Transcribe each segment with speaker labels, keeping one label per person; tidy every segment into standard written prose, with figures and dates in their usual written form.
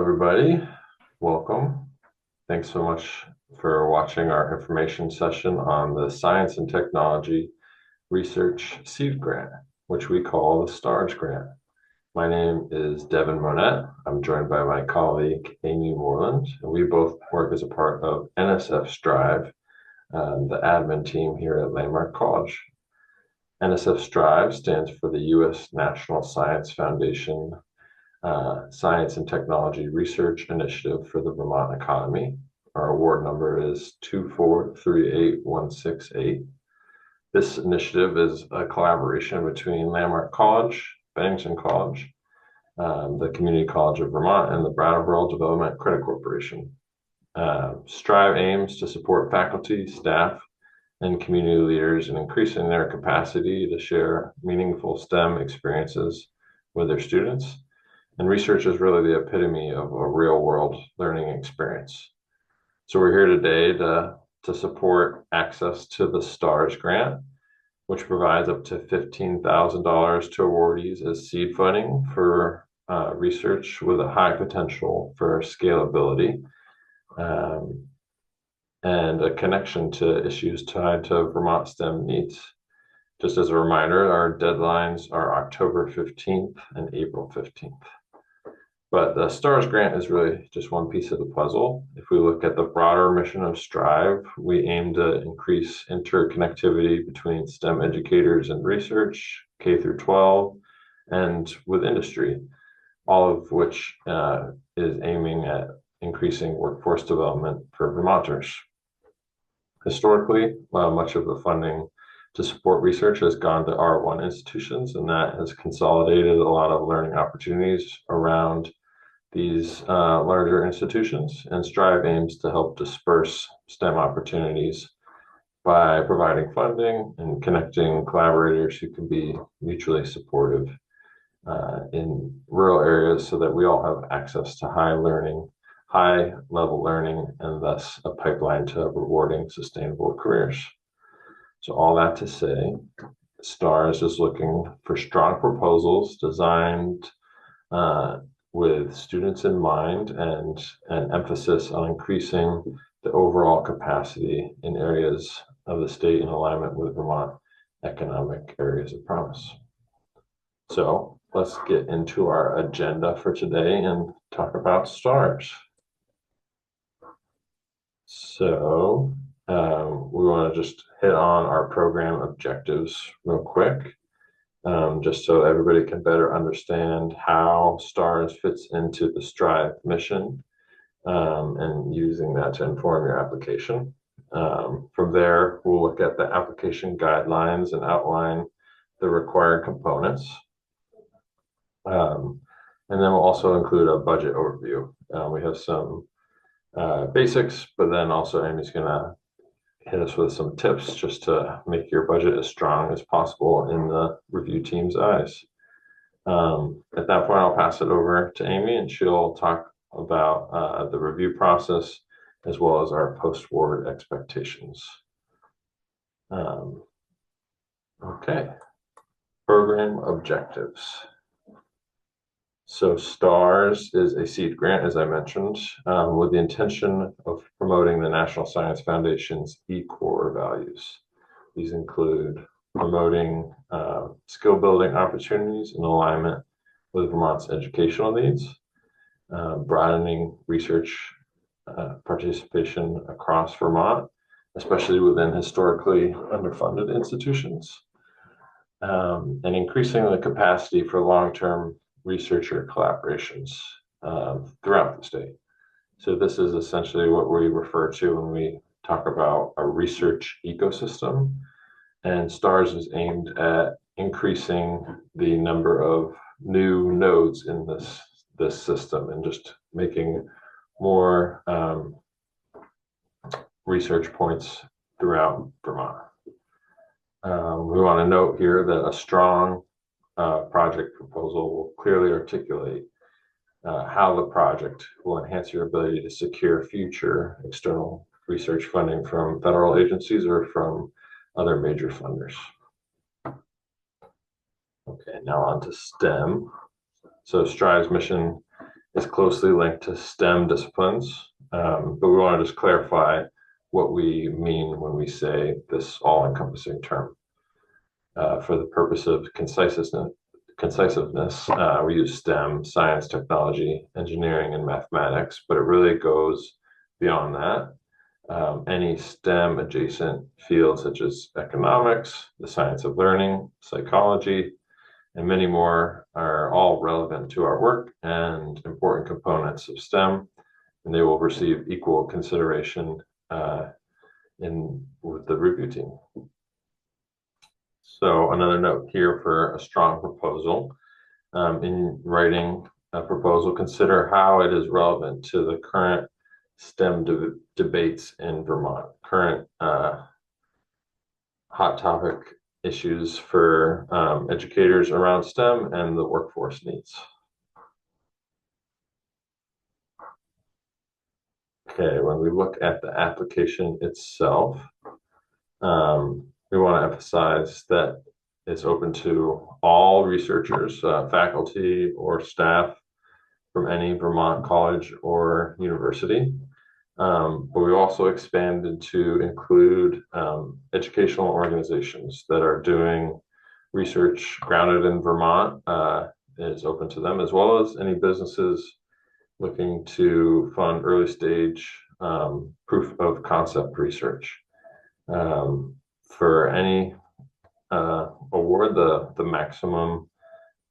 Speaker 1: everybody. Welcome. Thanks so much for watching our information session on the Science and Technology Research Seed Grant, which we call the STaRS grant. My name is Devin Monette. I'm joined by my colleague, Amy Moreland, and we both work as a part of NSF-STRIVE, the admin team here at Landmark College. NSF-STRIVE stands for the U.S. National Science Foundation Science and Technology Research Initiative for the Vermont Economy. Our award number is 2438168. This initiative is a collaboration between Landmark College, Bennington College, the Community College of Vermont, and the Brattleboro Development Credit Corporation. STRIVE aims to support faculty, staff, and community leaders in increasing their capacity to share meaningful STEM experiences with their students. And research is really the epitome of a real-world learning experience. So we're here today to support access to the STaRS grant, which provides up to $15,000 to awardees as seed funding for research with a high potential for scalability and a connection to issues tied to Vermont STEM needs. Just as a reminder, our deadlines are October 15th and April 15th. But the STaRS grant is really just one piece of the puzzle. If we look at the broader mission of STRIVE, we aim to increase interconnectivity between STEM educators and research, K through 12, and with industry, all of which is aiming at increasing workforce development for Vermonters. Historically, much of the funding to support research has gone to R1 institutions, and that has consolidated a lot of learning opportunities around these larger institutions. And STRIVE aims to help disperse STEM opportunities by providing funding and connecting collaborators who can be mutually supportive in rural areas so that we all have access to high level learning, and thus a pipeline to rewarding sustainable careers. So all that to say, STaRS is looking for strong proposals designed with students in mind and an emphasis on increasing the overall capacity in areas of the state in alignment with Vermont economic areas of promise. So let's get into our agenda for today and talk about STaRS. So we want to just hit on our program objectives real quick, just so everybody can better understand how STaRS fits into the STRIVE mission, and using that to inform your application. From there, we'll look at the application guidelines and outline the required components. And then we'll also include a budget overview. We have some basics, but then also Amy's going to hit us with some tips just to make your budget as strong as possible in the review team's eyes. At that point, I'll pass it over to Amy, and she'll talk about the review process as well as our post-award expectations. Okay, program objectives. So STaRS is a seed grant, as I mentioned, with the intention of promoting the National Science Foundation's core values. These include promoting skill building opportunities in alignment with Vermont's educational needs, broadening research participation across Vermont, especially within historically underfunded institutions, and increasing the capacity for long-term researcher collaborations throughout the state. So this is essentially what we refer to when we talk about a research ecosystem, and STaRS is aimed at increasing the number of new nodes in this system and just making more research points throughout Vermont. We want to note here that a strong project proposal will clearly articulate how the project will enhance your ability to secure future external research funding from federal agencies or from other major funders. Okay, now on to STEM. So STRIVE's mission is closely linked to STEM disciplines, but we want to just clarify what we mean when we say this all-encompassing term. For the purpose of conciseness, we use STEM, science, technology, engineering, and mathematics, but it really goes beyond that. Any STEM adjacent fields such as economics, the science of learning, psychology, and many more are all relevant to our work and important components of STEM, and they will receive equal consideration with the review team. So another note here for a strong proposal. In writing a proposal, consider how it is relevant to the current STEM debates in Vermont, current hot topic issues for educators around STEM and the workforce needs. Okay, when we look at the application itself, we want to emphasize that it's open to all researchers, faculty, or staff from any Vermont college or university. But we also expanded to include educational organizations that are doing research grounded in Vermont. Is open to them, as well as any businesses looking to fund early stage proof of concept research. For any award, the maximum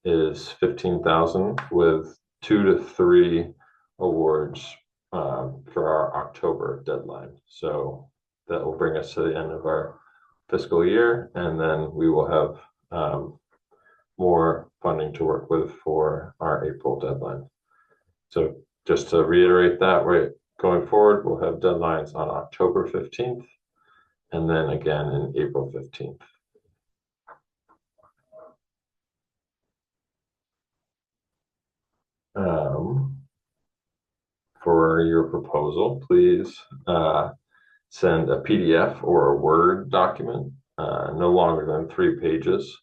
Speaker 1: is $15,000 with 2 to 3 awards for our October deadline. So that will bring us to the end of our fiscal year, and then we will have more funding to work with for our April deadline. So just to reiterate that, right, going forward, we'll have deadlines on October 15th and then again in April 15th. For your proposal, please send a PDF or a Word document, no longer than 3 pages.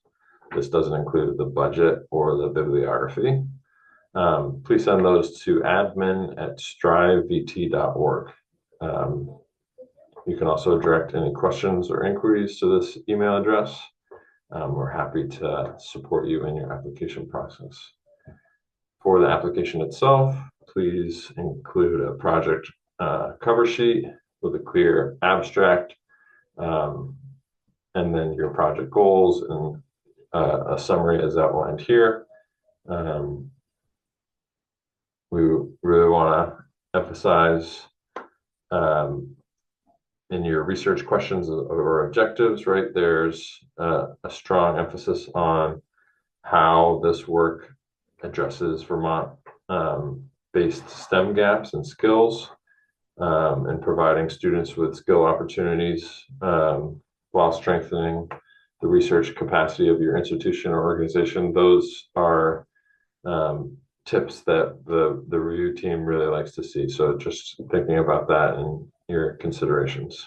Speaker 1: This doesn't include the budget or the bibliography. Please send those to admin@strivevt.org. You can also direct any questions or inquiries to this email address. We're happy to support you in your application process. For the application itself, please include a project cover sheet with a clear abstract, and then your project goals and a summary as outlined here. We really want to emphasize in your research questions or objectives, right? There's a strong emphasis on how this work addresses Vermont-based STEM gaps and skills, and providing students with skill opportunities while strengthening the research capacity of your institution or organization. Those are tips that the review team really likes to see. So just thinking about that in your considerations.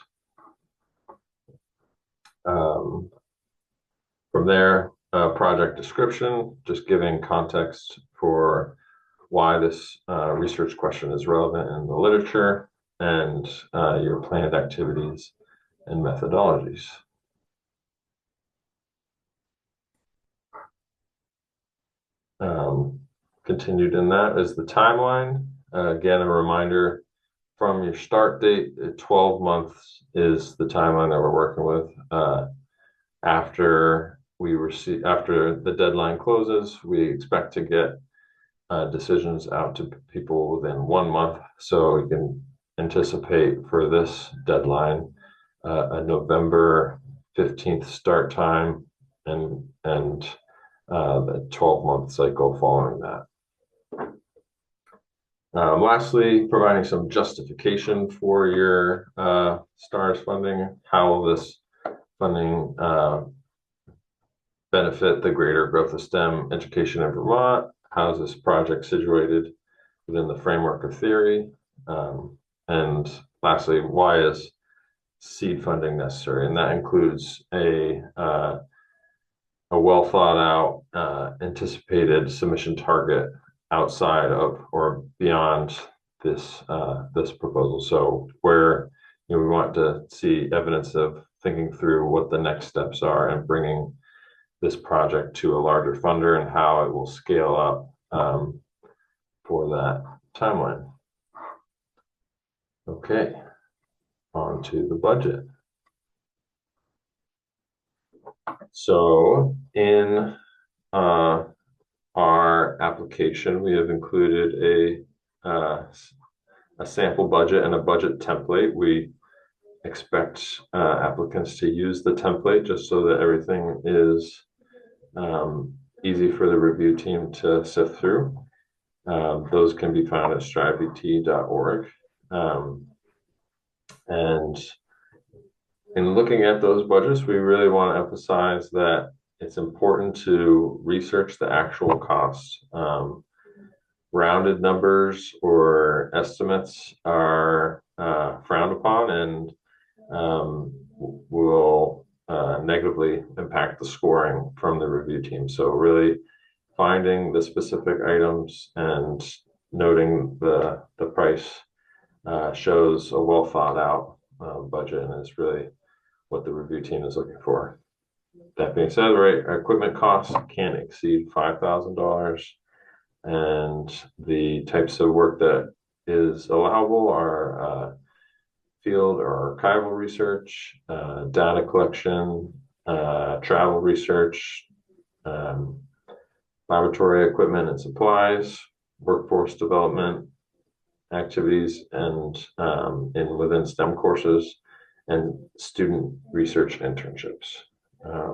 Speaker 1: From there, project description, just giving context for why this research question is relevant in the literature, and your planned activities and methodologies. Continued in that is the timeline. Again, a reminder from your start date, 12 months is the timeline that we're working with. After the deadline closes, we expect to get decisions out to people within 1 month. So we can anticipate for this deadline a November 15th start time and the 12-month cycle following that. Lastly, providing some justification for your STaRS funding. How will this funding benefit the greater growth of STEM education in Vermont? How is this project situated within the framework of theory? And lastly, why is seed funding necessary? And that includes a well thought out anticipated submission target outside of or beyond this proposal. So where we want to see evidence of thinking through what the next steps are and bringing this project to a larger funder and how it will scale up for that timeline. Okay, on to the budget. So in our application, we have included a sample budget and a budget template. We expect applicants to use the template just so that everything is easy for the review team to sift through. Those can be found at strivet.org. And in looking at those budgets, we really want to emphasize that it's important to research the actual costs. Rounded numbers or estimates are frowned upon and will negatively impact the scoring from the review team. So really finding the specific items and noting the price shows a well thought out budget and is really what the review team is looking for. That being said, right, equipment costs can't exceed $5,000, and the types of work that is allowable are field or archival research, data collection, travel research, laboratory equipment and supplies, workforce development activities, and within STEM courses, and student research internships. I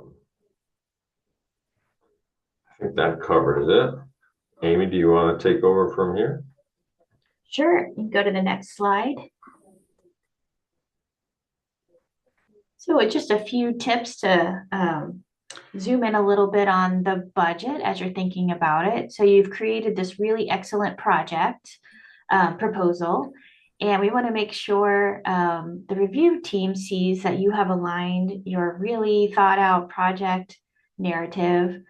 Speaker 1: think that covers it. Amy, do you want to take over from here?
Speaker 2: Sure, you can go to the next slide. So just a few tips to zoom in a little bit on the budget as you're thinking about it. So you've created this really excellent project proposal, and we want to make sure the review team sees that you have aligned your really thought out project narrative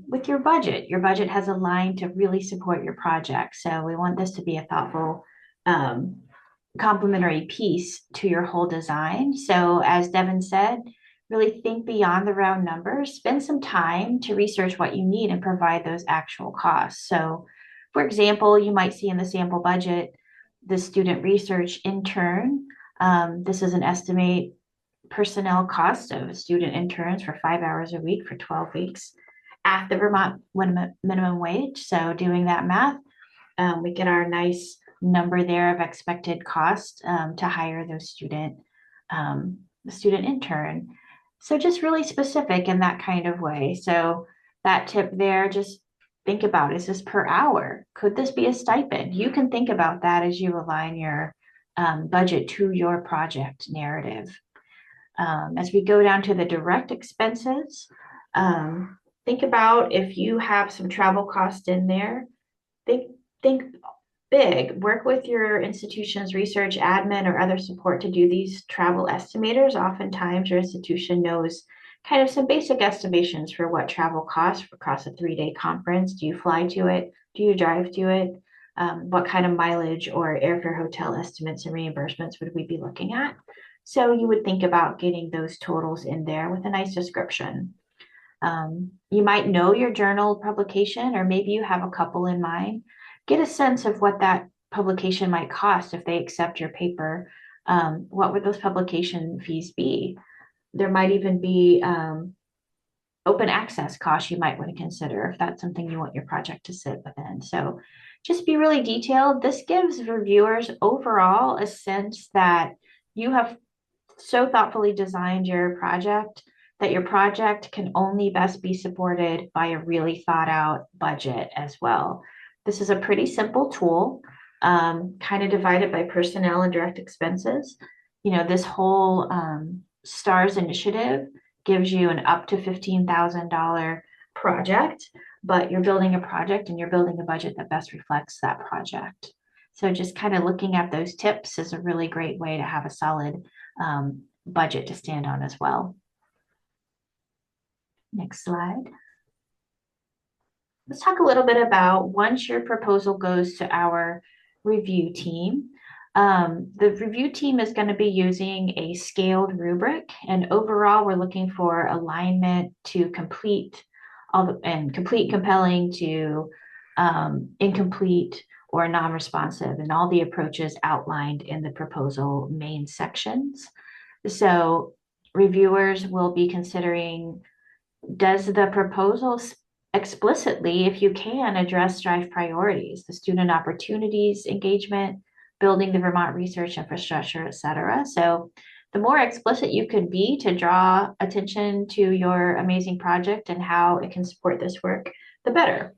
Speaker 2: with your budget. Your budget has aligned to really support your project. So we want this to be a thoughtful complementary piece to your whole design. So as Devin said, really think beyond the round numbers, spend some time to research what you need and provide those actual costs. So for example, you might see in the sample budget, the student research intern. This is an estimate personnel cost of student interns for 5 hours a week for 12 weeks at the Vermont minimum wage. So doing that math, we get our nice number there of expected cost to hire those student intern. So just really specific in that kind of way. So that tip there, just think about, is this per hour? Could this be a stipend? You can think about that as you align your budget to your project narrative. As we go down to the direct expenses, think about if you have some travel cost in there, think big. Work with your institution's research admin or other support to do these travel estimators. Oftentimes your institution knows kind of some basic estimations for what travel costs across a 3-day conference. Do you fly to it? Do you drive to it? What kind of mileage or airfare hotel estimates and reimbursements would we be looking at? So you would think about getting those totals in there with a nice description. You might know your journal publication, or maybe you have a couple in mind. Get a sense of what that publication might cost if they accept your paper. What would those publication fees be? There might even be open access costs you might want to consider if that's something you want your project to sit within. So just be really detailed. This gives reviewers overall a sense that you have so thoughtfully designed your project that your project can only best be supported by a really thought out budget as well. This is a pretty simple tool, kind of divided by personnel and direct expenses. This whole STaRS initiative gives you an up to $15,000 project, but you're building a project and you're building a budget that best reflects that project. So just kind of looking at those tips is a really great way to have a solid budget to stand on as well. Next slide. let's talk a little bit about once your proposal goes to our review team. The review team is going to be using a scaled rubric, and overall, we're looking for alignment to complete and complete, compelling to incomplete or non-responsive, and all the approaches outlined in the proposal main sections. So reviewers will be considering, does the proposal explicitly, if you can, address STRIVE priorities, the student opportunities engagement, building the Vermont research infrastructure, et cetera. So the more explicit you can be to draw attention to your amazing project and how it can support this work, the better.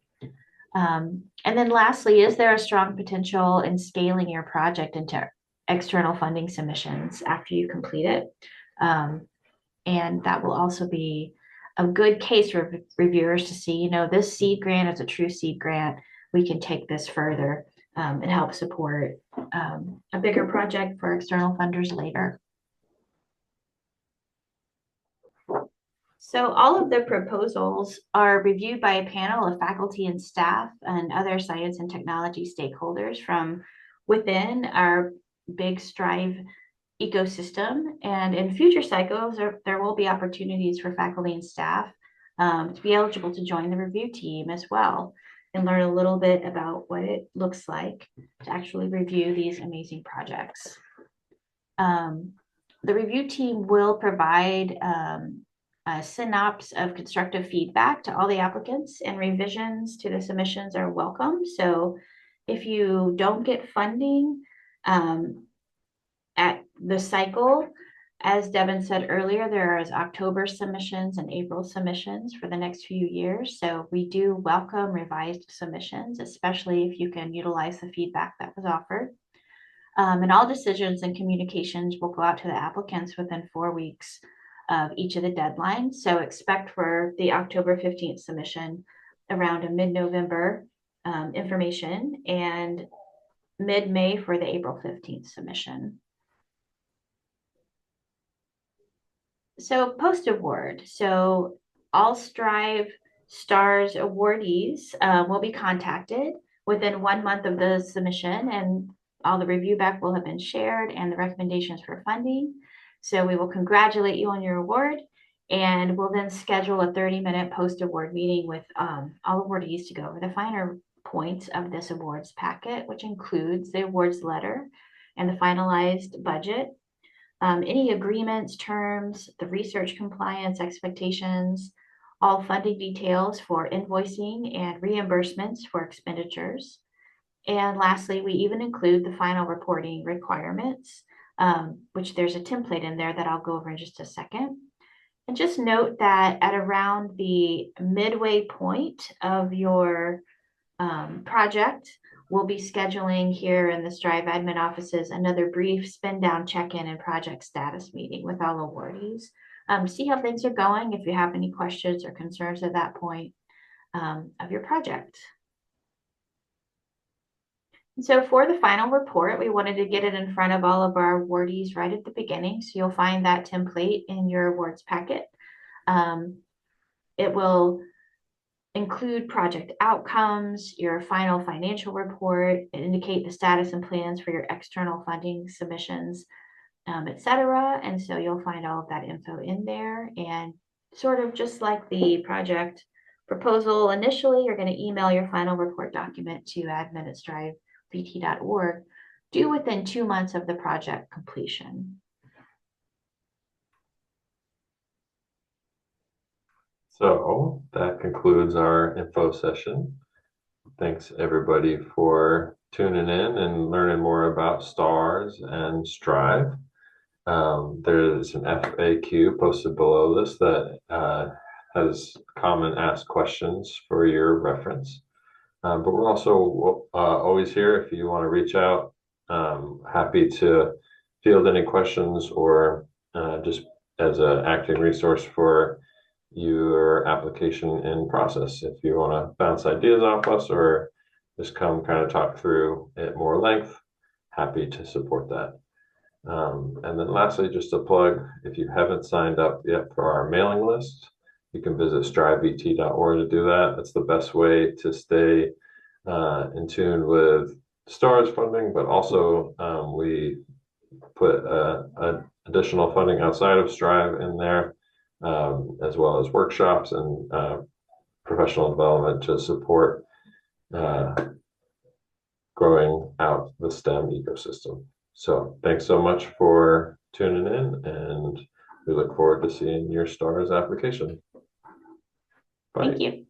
Speaker 2: And then lastly, is there a strong potential in scaling your project into external funding submissions after you complete it? And that will also be a good case for reviewers to see, this seed grant is a true seed grant. We can take this further and help support a bigger project for external funders later. So all of the proposals are reviewed by a panel of faculty and staff and other science and technology stakeholders from within our big STRIVE ecosystem. And in future cycles, there will be opportunities for faculty and staff to be eligible to join the review team as well and learn a little bit about what it looks like to actually review these amazing projects. The review team will provide a synopsis of constructive feedback to all the applicants, and revisions to the submissions are welcome. So if you don't get funding at the cycle, as Devin said earlier, there is October submissions and April submissions for the next few years. So we do welcome revised submissions, especially if you can utilize the feedback that was offered. And all decisions and communications will go out to the applicants within 4 weeks of each of the deadlines. So expect for the October 15th submission around a mid-November information, and mid-May for the April 15th submission. So post-award. So all STRIVE STaRS awardees will be contacted within 1 month of the submission, and all the review back will have been shared and the recommendations for funding. So we will congratulate you on your award, and we'll then schedule a 30-minute post-award meeting with all awardees to go over the finer points of this awards packet, which includes the awards letter and the finalized budget, any agreements, terms, the research compliance expectations, all funding details for invoicing and reimbursements for expenditures. And lastly, we even include the final reporting requirements, which there's a template in there that I'll go over in just a second. And just note that at around the midway point of your project, we'll be scheduling here in the STRIVE admin offices another brief spin down check-in and project status meeting with all awardees. See how things are going, if you have any questions or concerns at that point of your project. So for the final report, we wanted to get it in front of all of our awardees right at the beginning. So you'll find that template in your awards packet. It will include project outcomes, your final financial report, indicate the status and plans for your external funding submissions, etc. And so you'll find all of that info in there. And sort of just like the project proposal initially, you're going to email your final report document to admin@strivevt.org, due within 2 months of the project completion.
Speaker 1: So that concludes our info session. Thanks everybody for tuning in and learning more about STaRS and STRIVE. There's an FAQ posted below this that has common asked questions for your reference. But we're also always here if you want to reach out. Happy to field any questions or just as an acting resource for your application in process. If you want to bounce ideas off us or just come kind of talk through at more length, happy to support that. And then lastly, just a plug, if you haven't signed up yet for our mailing list, You can visit strivevt.org to do that. That's the best way to stay in tune with STaRS funding, but also we put additional funding outside of STRIVE in there, as well as workshops and professional development to support growing out the STEM ecosystem. So thanks so much for tuning in, and we look forward to seeing your STaRS application. Bye.
Speaker 2: Thank you.